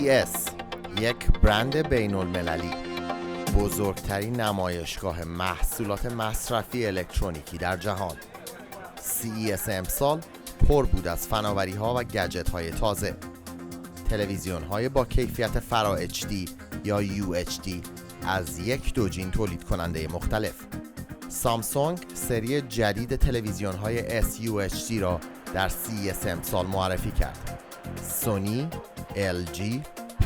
CES یک برند بین المللی، بزرگترین نمایشگاه محصولات مصرفی الکترونیکی در جهان. CES امسال پر بود از فناوری ها و گجت های تازه. تلویزیون های با کیفیت فرا HD یا UHD از یک دوجین تولید کننده مختلف. سامسونگ سری جدید تلویزیون های SUHD را در CES امسال معرفی کرد. سونی، LG،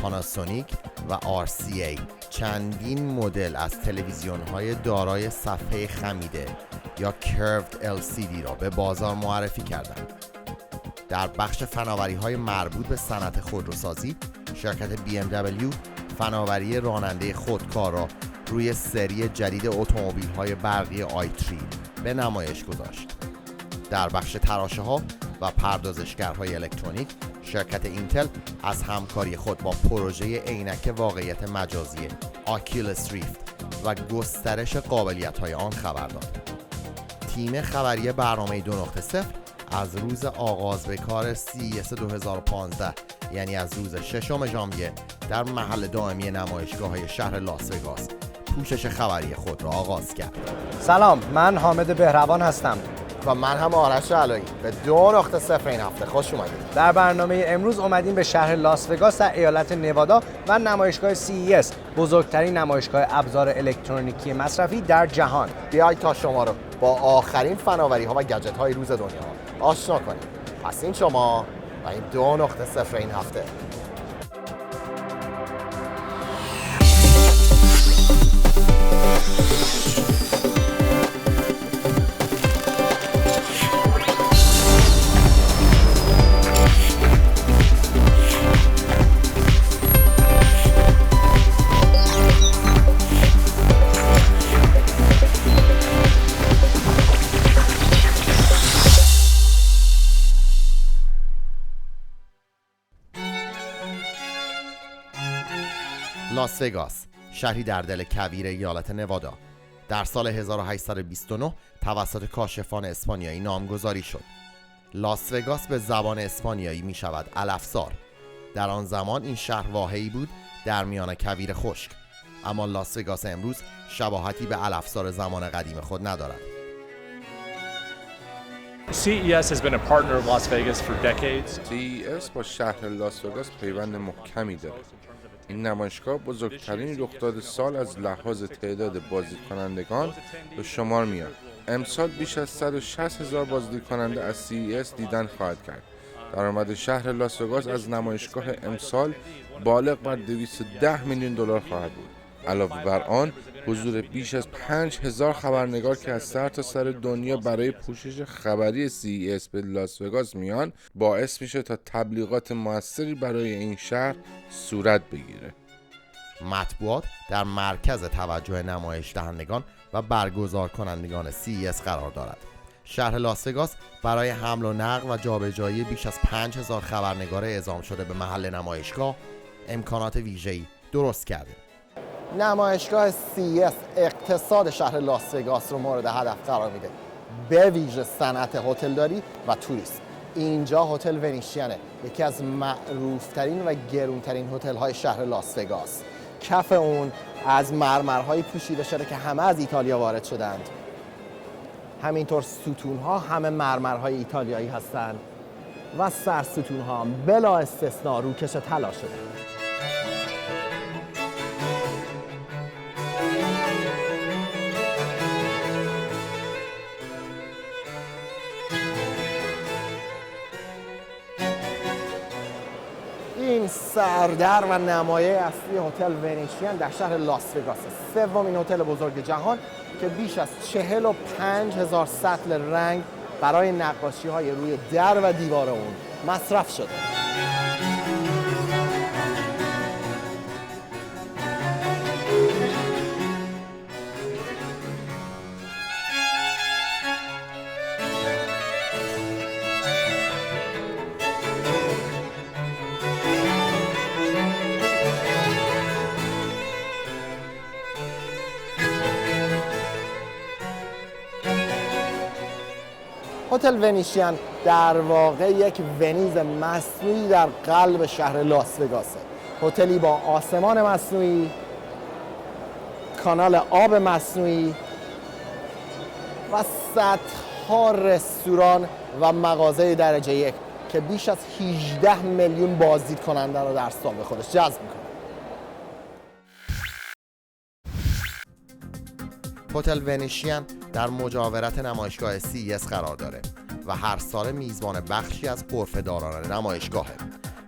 پاناسونیک و RCA چندین مدل از تلویزیون های دارای صفحه خمیده یا curved LCD را به بازار معرفی کردند. در بخش فناوری های مربوط به صنعت خودروسازی، شرکت BMW فناوری راننده خودکار را روی سری جدید اتومبیل های برقی i3 به نمایش گذاشت. در بخش تراشه ها و پردازشگرهای الکترونیک، شرکت اینتل از همکاری خود با پروژه عینک واقعیت مجازی آکیولس ریفت و گسترش قابلیت‌های آن خبر داد. تیم خبری برنامه 2.0 از روز آغاز به کار CES 2015 یعنی از روز 6 ژانویه در محل دائمی نمایشگاه‌های شهر لاس وگاس پوشش خبری خود را آغاز کرد. سلام، من حامد بهروان هستم و من هم آرش علایی. به 2.0 این هفته خوش اومدید. در برنامه امروز اومدیم به شهر لاس وگاس در ایالت نوادا و نمایشگاه CES، بزرگترین نمایشگاه ابزار الکترونیکی مصرفی در جهان. بیایید تا شما رو با آخرین فناوری ها و گجت های روز دنیا آشنا کنیم. پس این شما و این 2.0 این هفته. لاس وگاس، شهری در دل کویر ایالت نوادا، در سال 1829 توسط کاشفان اسپانیایی نامگذاری شد. لاس وگاس به زبان اسپانیایی می شود علفزار. در آن زمان این شهر واحه‌ای بود در میان کویر خشک، اما لاس وگاس امروز شباهتی به علفزار زمان قدیم خود ندارد. CES has been a partner of Las Vegas for decades. CES با شهر لاس وگاس پیوند محکمی داره. این نمایشگاه بزرگترین رخداد سال از لحاظ تعداد بازدیدکنندگان به شمار میاد. امسال بیش از 160,000 بازدیدکننده از CES دیدن خواهد کرد. درآمد شهر لاس وگاس از نمایشگاه امسال بالغ بر 210 میلیون دلار خواهد بود. علاوه بر آن، حضور بیش از 5,000 خبرنگار که از سرتاسر دنیا برای پوشش خبری CES به لاس وگاس میان باعث میشه تا تبلیغات موثری برای این شهر صورت بگیره. مطبوعات در مرکز توجه نمایش دهندگان و برگزار کنندگان CES قرار دارد. شهر لاس وگاس برای حمل و نقل و جابجایی بیش از 5,000 خبرنگار اعزام شده به محل نمایشگاه امکانات ویژه‌ای درست کرده. نمایشگاه CES اقتصاد شهر لاس وگاس رو مورد هدف قرار میده، به ویژه صنعت هتلداری و توریسم. اینجا هتل ونیشیانه، یکی از معروفترین و گرونترین هتل‌های شهر لاس وگاس. کف اون از مرمرهای پوشیده شده که همه از ایتالیا وارد شدند. همینطور ستون‌ها همه مرمرهای ایتالیایی هستند و سرستون‌ها بلا استثناء روکش طلا شدند. این سردر و نمایه اصلی هتل ونیشیان در شهر لاس وگاس، سومین هتل بزرگ جهان که بیش از 45,000 سطل رنگ برای نقاشی‌های روی در و دیوار اون مصرف شده. هتل ونیشیان در واقع یک ونیز مصنوعی در قلب شهر لاس وگاسه. هتلی با آسمان مصنوعی، کانال آب مصنوعی و صدها رستوران و مغازه درجه یک که بیش از 18 میلیون بازدید کننده رو در سال به خودش جذب میکنه. هتل ونیشین در مجاورت نمایشگاه CES قرار داره و هر سال میزبان بخشی از غرفه‌داران نمایشگاهه.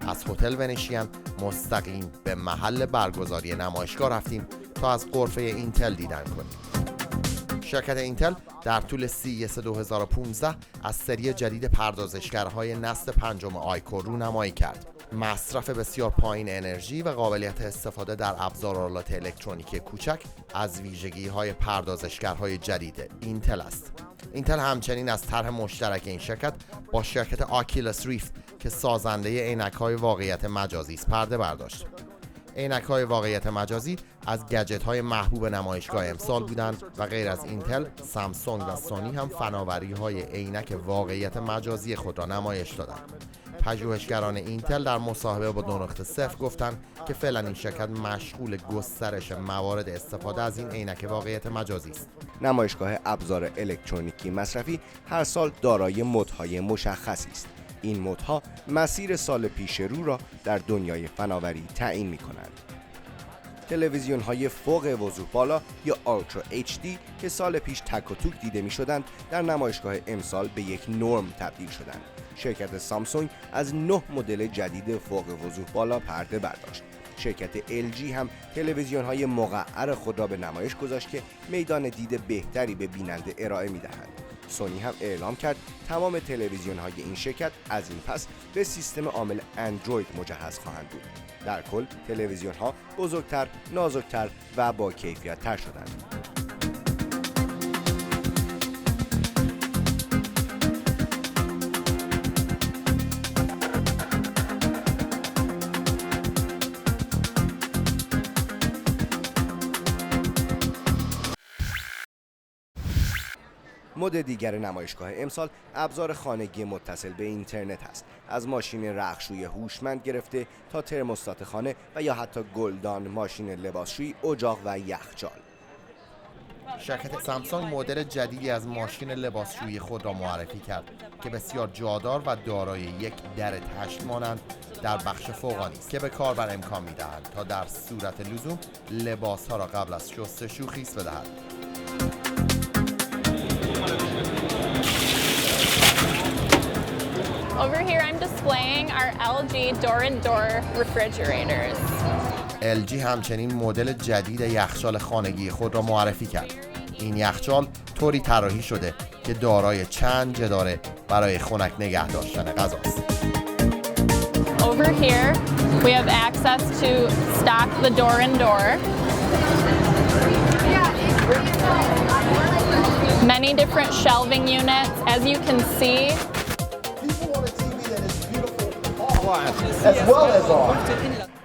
از هتل ونیشین مستقیم به محل برگزاری نمایشگاه رفتیم تا از غرفه اینتل دیدن کنیم. شرکت اینتل در طول CES 2015 از سری جدید پردازشگرهای نسل پنجم آیکور رونمایی کرد. مصرف بسیار پایین انرژی و قابلیت استفاده در ابزارالات الکترونیکی کوچک از ویژگی‌های پردازشگرهای جدید اینتل است. اینتل همچنین از طرح مشترک این شرکت با شرکت آکیلس ریفت که سازنده عینک‌های واقعیت مجازی است پرده برداشت. عینک‌های واقعیت مجازی از گجت‌های محبوب نمایشگاه امسال بودند و غیر از اینتل، سامسونگ و سونی هم فناوری‌های عینک واقعیت مجازی خود را نمایش دادند. پژوهشگران اینتل در مصاحبه با 2.0 گفتند که فعلا این شرکت مشغول گسترش موارد استفاده از این عینک واقعیت مجازی است. نمایشگاه ابزار الکترونیکی مصرفی هر سال دارای مدهای مشخصی است. این مدها مسیر سال پیش رو را در دنیای فناوری تعیین می‌کنند. تلویزیون‌های فوق وضوح بالا یا Ultra HD که سال پیش تک و توک دیده می‌شدند، در نمایشگاه امسال به یک نرم تبدیل شدند. شرکت سامسونگ از 9 مدل جدید فوق وضوح بالا پرده برداشت. شرکت LG هم تلویزیون‌های مقعر خود را به نمایش گذاشت که میدان دید بهتری به بیننده ارائه می‌دهند. سونی هم اعلام کرد تمام تلویزیون‌های این شرکت از این پس به سیستم عامل اندروید مجهز خواهند بود. در کل تلویزیون‌ها بزرگتر، نازکتر و با کیفیت‌تر شدند. مد دیگر نمایشگاه امسال ابزار خانگی متصل به اینترنت است. از ماشین رختشویی هوشمند گرفته تا ترموستات خانه و یا حتی گلدان، ماشین لباسشویی، اجاق و یخچال. شرکت سامسونگ مدل جدیدی از ماشین لباسشویی خود را معرفی کرد که بسیار جادار و دارای یک در تشت مانند در بخش فوقانی است که به کاربر امکان می‌دهد تا در صورت لزوم لباس‌ها را قبل از شستشو خیس بدهد. Over here I'm displaying our LG door-and-door refrigerators. LG همچنین مدل جدید یخچال خانگی خود را معرفی کرد. این یخچال طوری طراحی شده که دارای چند جداره برای خنک نگه داشتن غذاست. Over here we have access to stock the door-and-door. Many different shelving units, as you can see.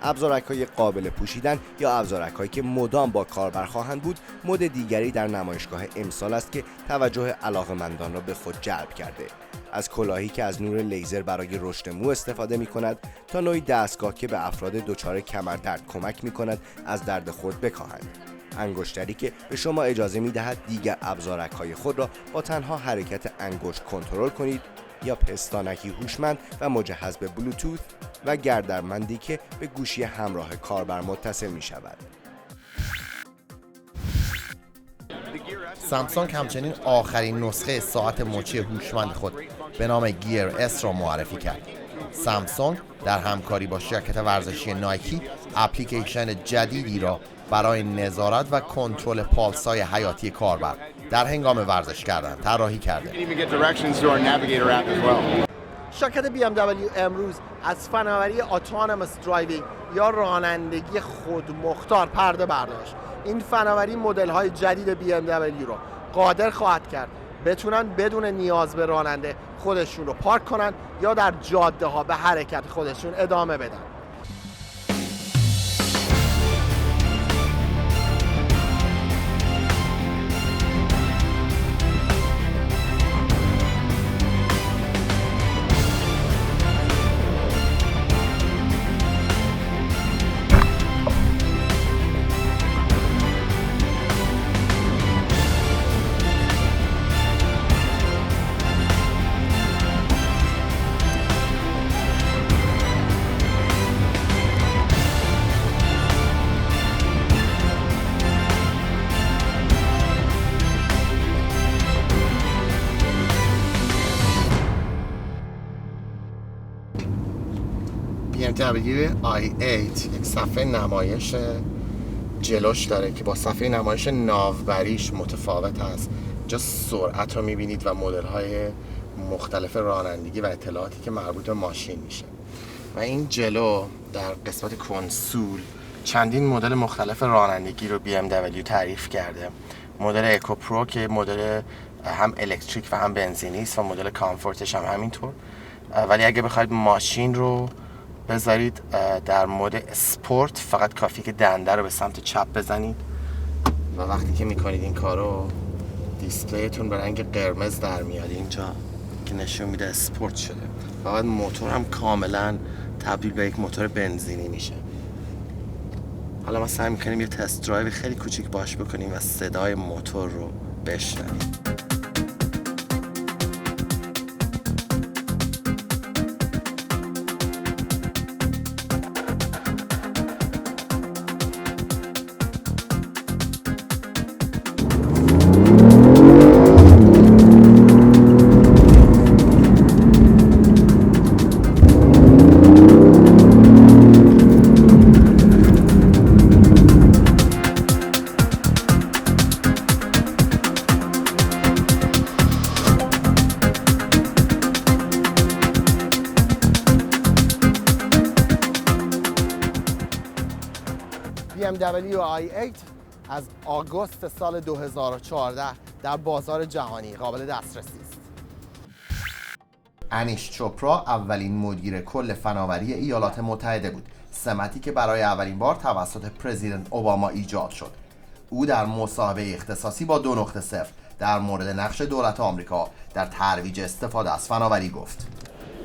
ابزارک‌های قابل پوشیدن یا ابزارک‌هایی که مدام با کاربر خواهند بود، مد دیگری در نمایشگاه امسال است که توجه علاقه‌مندان را به خود جلب کرده. از کلاهی که از نور لیزر برای رشد مو استفاده می‌کند تا نوعی دستگاه که به افراد دچار کمردرد کمک می‌کند از درد خود بکاهند. انگشتری که به شما اجازه می‌دهد دیگر ابزارک‌های خود را با تنها حرکت انگشت کنترل کنید، یا پستانکی هوشمند و مجهز به بلوتوث و گردنبندی که به گوشی همراه کاربر متصل می شود. سامسونگ همچنین آخرین نسخه ساعت مچی هوشمند خود به نام گیر اس را معرفی کرد. سامسونگ در همکاری با شرکت ورزشی نایکی اپلیکیشن جدیدی را برای نظارت و کنترل پالس‌های حیاتی کاربر در هنگام ورزش کردن طراحی کرده. شرکت BMW امروز از فناوری اتونوموس درایوینگ یا رانندگی خودمختار پرده برداشت. این فناوری مدل‌های جدید BMW رو قادر خواهد کرد بتونن بدون نیاز به راننده خودشون رو پارک کنن یا در جاده‌ها به حرکت خودشون ادامه بدن. BMW i8 یک صفحه نمایش جلوش داره که با صفحه نمایش ناوبریش متفاوت است. اینجا سرعت رو میبینید و مدل‌های مختلف رانندگی و اطلاعاتی که مربوط به ماشین میشه. و این جلو در قسمت کنسول چندین مدل مختلف رانندگی رو BMW تعریف کرده. مدل اکو پرو که مدل هم الکتریک و هم بنزینی است و مدل کامفورتش هم همینطور. ولی اگه بخواید ماشین رو بذارید در مود اسپورت، فقط کافیه که دنده رو به سمت چپ بزنید و وقتی که میکنید این کارو دیسپلیتون به رنگ قرمز در میاد اینجا که نشون میده اسپورت شده. فقط موتور هم کاملا تبدیل به یک موتور بنزینی میشه. حالا ما سعی میکنیم یه تست درایو خیلی کوچیک باش بکنیم و صدای موتور رو بشنویم. BMW i8 از آگوست سال 2014 در بازار جهانی قابل دسترسی است. انیش چوپرا اولین مدیر کل فناوری ایالات متحده بود، سمتی که برای اولین بار توسط پرزیدنت اوباما ایجاد شد. او در مصاحبه اختصاصی با 2.0 در مورد نقش دولت آمریکا در ترویج استفاده از فناوری گفت.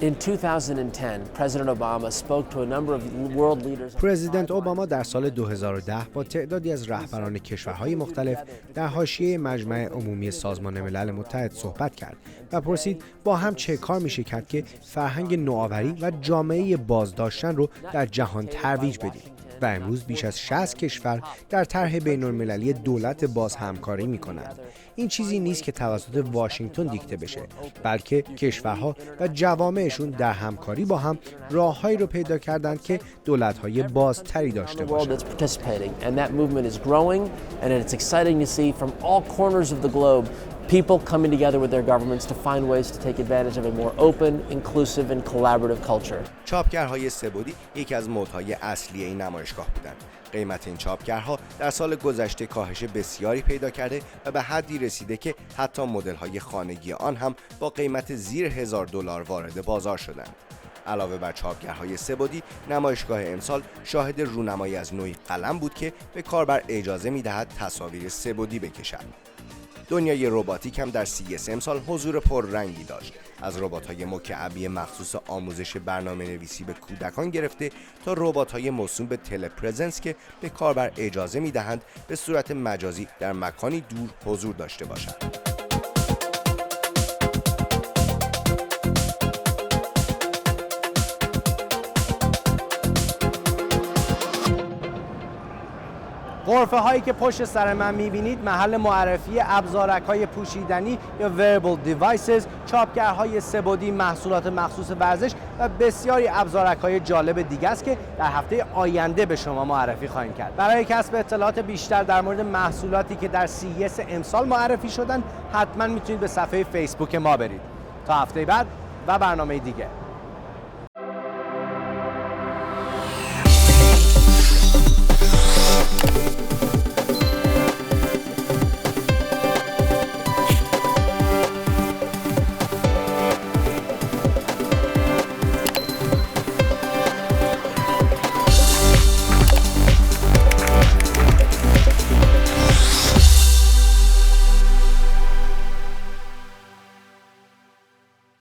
In 2010, President Obama spoke to a number of world leaders. پرزیدنت اوباما در سال 2010 با تعدادی از رهبران کشورهای مختلف در حاشیه مجمع عمومی سازمان ملل متحد صحبت کرد و پرسید با هم چه کار میشه کرد که فرهنگ نوآوری و جامعه بازداشتن رو در جهان ترویج بدیم. و امروز بیش از 60 کشور در طرح بین‌المللی دولت باز همکاری می‌کنند. این چیزی نیست که توسط واشنگتن دیکته بشه، بلکه کشورها و جوامعشون در همکاری با هم راههایی رو پیدا کردند که دولت‌های بازتری داشته باشند. People coming together with their governments to find ways to take advantage of a more open, inclusive and collaborative culture. چاپگرهای سه‌بعدی یکی از مدهای اصلی این نمایشگاه بودند. قیمت این چاپگرها در سال گذشته کاهش بسیاری پیدا کرده و به حدی رسیده که حتی مدل‌های خانگی آن هم با قیمت زیر $1000 وارد بازار شدند. علاوه بر چاپگرهای سه‌بعدی، نمایشگاه امسال شاهد رونمایی از نوعی قلم بود که به کاربر اجازه می‌دهد تصاویر سه‌بعدی بکشد. دنیای رباتیک هم در CES امسال حضور پررنگی داشت. از ربات‌های مکعبی مخصوص آموزش برنامه‌نویسی به کودکان گرفته تا ربات‌های موسوم به تلپرزنس که به کاربر اجازه می‌دهند به صورت مجازی در مکانی دور حضور داشته باشند. غرفه هایی که پشت سر من میبینید محل معرفی ابزارک های پوشیدنی یا wearable devices، چاپگرهای سه‌بعدی، محصولات مخصوص ورزش و بسیاری ابزارک های جالب دیگه است که در هفته آینده به شما معرفی خواهیم کرد. برای کسب اطلاعات بیشتر در مورد محصولاتی که در CES امسال معرفی شدن، حتما میتونید به صفحه فیسبوک ما برید. تا هفته بعد و برنامه دیگه.